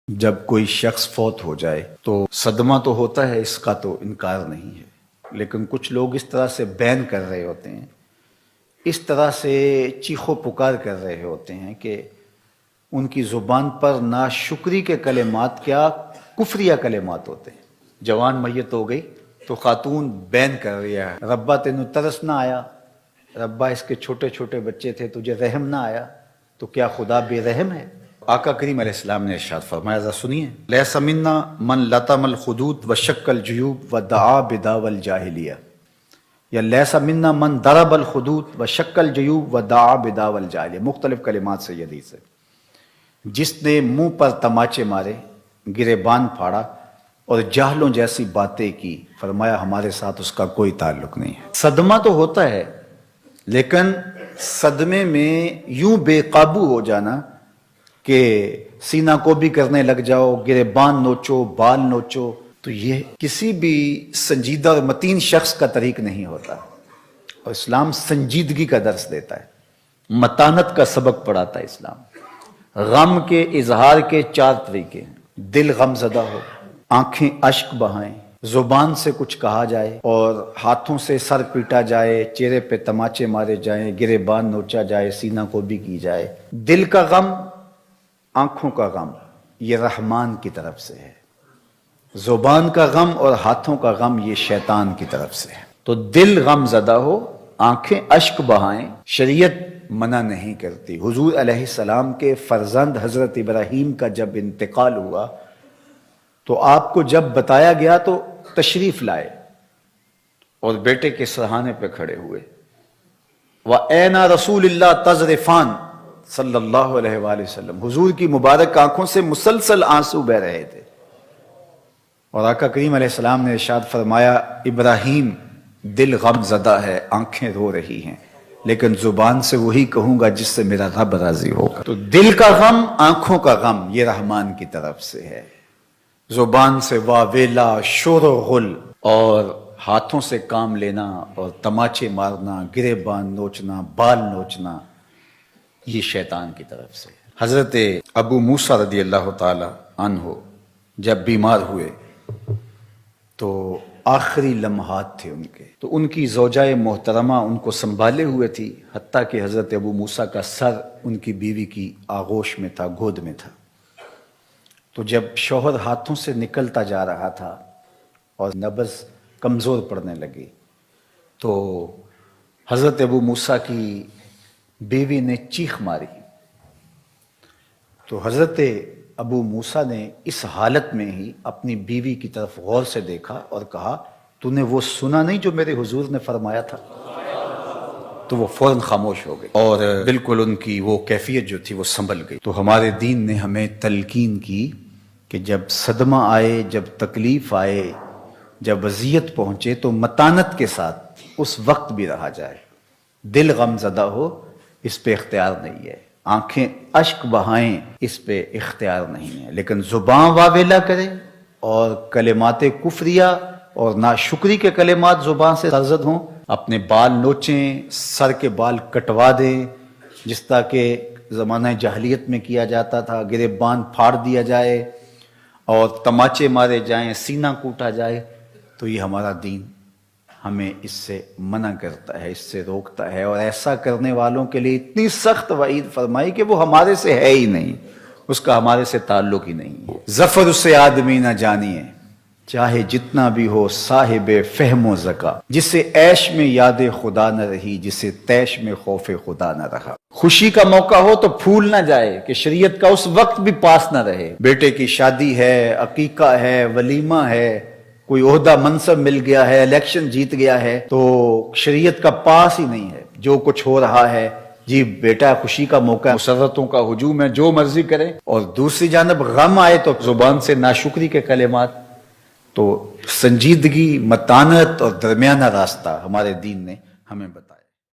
جب کوئی شخص فوت ہو جائے تو صدمہ تو ہوتا ہے، اس کا تو انکار نہیں ہے، لیکن کچھ لوگ اس طرح سے بین کر رہے ہوتے ہیں، اس طرح سے چیخ و پکار کر رہے ہوتے ہیں کہ ان کی زبان پر ناشکری کے کلمات کیا کفریہ کلمات ہوتے ہیں۔ جوان میت ہو گئی تو خاتون بین کر رہی ہے، ربا تینوں ترس نہ آیا، ربا اس کے چھوٹے چھوٹے بچے تھے تجھے رحم نہ آیا، تو کیا خدا بے رحم ہے؟ آقا کریم علیہ السلام نے ارشاد فرمایا، ذرا سنیے، لیس منا من لطم الخدود وشق الجیوب ودعا بدعوی الجاہلیہ، یا لیس منا من ضرب الخدود وشق الجیوب ودعا بدعوی الجاہلیہ، مختلف کلمات سے یہ حدیث ہے۔ جس نے منہ پر تماچے مارے، گریبان پھاڑا اور جاہلوں جیسی باتیں کی، فرمایا ہمارے ساتھ اس کا کوئی تعلق نہیں ہے۔ صدمہ تو ہوتا ہے، لیکن صدمے میں یوں بے قابو ہو جانا کہ سینہ کو بھی کرنے لگ جاؤ، گریبان نوچو، بال نوچو، تو یہ کسی بھی سنجیدہ اور متین شخص کا طریق نہیں ہوتا۔ اور اسلام سنجیدگی کا درس دیتا ہے، متانت کا سبق پڑھاتا ہے اسلام۔ غم کے اظہار کے 4 طریقے ہیں، دل غم زدہ ہو، آنکھیں اشک بہائیں، زبان سے کچھ کہا جائے اور ہاتھوں سے سر پیٹا جائے، چہرے پہ تماچے مارے جائیں، گریبان نوچا جائے، سینہ کو بھی کی جائے۔ دل کا غم، آنکھوں کا غم، یہ رحمان کی طرف سے ہے۔ زبان کا غم اور ہاتھوں کا غم یہ شیطان کی طرف سے ہے۔ تو دل غم زدہ ہو، آنکھیں اشک بہائیں، شریعت منع نہیں کرتی۔ حضور علیہ السلام کے فرزند حضرت ابراہیم کا جب انتقال ہوا تو آپ کو جب بتایا گیا تو تشریف لائے اور بیٹے کے سرہانے پہ کھڑے ہوئے۔ وَأَيْنَ رَسُولِ اللَّهِ تَذْرِفَانِ صلی اللہ علیہ وآلہ وسلم، حضور کی مبارک آنکھوں سے مسلسل آنسو بہ رہے تھے، اور آقا کریم علیہ السلام نے ارشاد فرمایا، ابراہیم دل غم زدہ ہے، آنکھیں رو رہی ہیں، لیکن زبان سے وہی کہوں گا جس سے میرا رب راضی ہوگا۔ تو دل کا غم، آنکھوں کا غم یہ رحمان کی طرف سے ہے۔ زبان سے واویلا، شور و غل، اور ہاتھوں سے کام لینا اور تماچے مارنا، گریبان نوچنا، بال نوچنا، یہ شیطان کی طرف سے۔ حضرت ابو موسیٰ رضی اللہ تعالی عنہ جب بیمار ہوئے تو آخری لمحات تھے ان کے، تو ان کی زوجہ محترمہ ان کو سنبھالے ہوئے تھی، حتیٰ کہ حضرت ابو موسیٰ کا سر ان کی بیوی کی آغوش میں تھا، گود میں تھا۔ تو جب شوہر ہاتھوں سے نکلتا جا رہا تھا اور نبض کمزور پڑنے لگی تو حضرت ابو موسیٰ کی بیوی نے چیخ ماری، تو حضرت ابو موسیٰ نے اس حالت میں ہی اپنی بیوی کی طرف غور سے دیکھا اور کہا، تو نے وہ سنا نہیں جو میرے حضور نے فرمایا تھا؟ تو وہ فوراً خاموش ہو گئی اور بالکل ان کی وہ کیفیت جو تھی وہ سنبھل گئی۔ تو ہمارے دین نے ہمیں تلقین کی کہ جب صدمہ آئے، جب تکلیف آئے، جب اذیت پہنچے تو متانت کے ساتھ اس وقت بھی رہا جائے۔ دل غم زدہ ہو، اس پہ اختیار نہیں ہے، آنکھیں اشک بہائیں، اس پہ اختیار نہیں ہے، لیکن زبان واویلا کرے اور کلمات کفریہ اور ناشکری کے کلمات زبان سے سرزد ہوں، اپنے بال نوچیں، سر کے بال کٹوا دیں جس طرح کہ زمانہ جاہلیت میں کیا جاتا تھا، گریبان پھاڑ دیا جائے اور تماچے مارے جائیں، سینہ کوٹا جائے، تو یہ ہمارا دین ہمیں اس سے منع کرتا ہے، اس سے روکتا ہے، اور ایسا کرنے والوں کے لیے اتنی سخت وعید فرمائی کہ وہ ہمارے سے ہے ہی نہیں، اس کا ہمارے سے تعلق ہی نہیں۔ ظفر اسے آدمی نہ جانیے، چاہے جتنا بھی ہو صاحب فہم و ذکا، جسے عیش میں یاد خدا نہ رہی، جسے تیش میں خوف خدا نہ رہا۔ خوشی کا موقع ہو تو پھول نہ جائے کہ شریعت کا اس وقت بھی پاس نہ رہے۔ بیٹے کی شادی ہے، عقیقہ ہے، ولیمہ ہے، کوئی عہدہ منصب مل گیا ہے، الیکشن جیت گیا ہے، تو شریعت کا پاس ہی نہیں ہے۔ جو کچھ ہو رہا ہے، جی بیٹا خوشی کا موقع ہے، مسرتوں کا ہجوم ہے، جو مرضی کرے، اور دوسری جانب غم آئے تو زبان سے ناشکری کے کلمات۔ تو سنجیدگی، متانت اور درمیانہ راستہ ہمارے دین نے ہمیں بتایا۔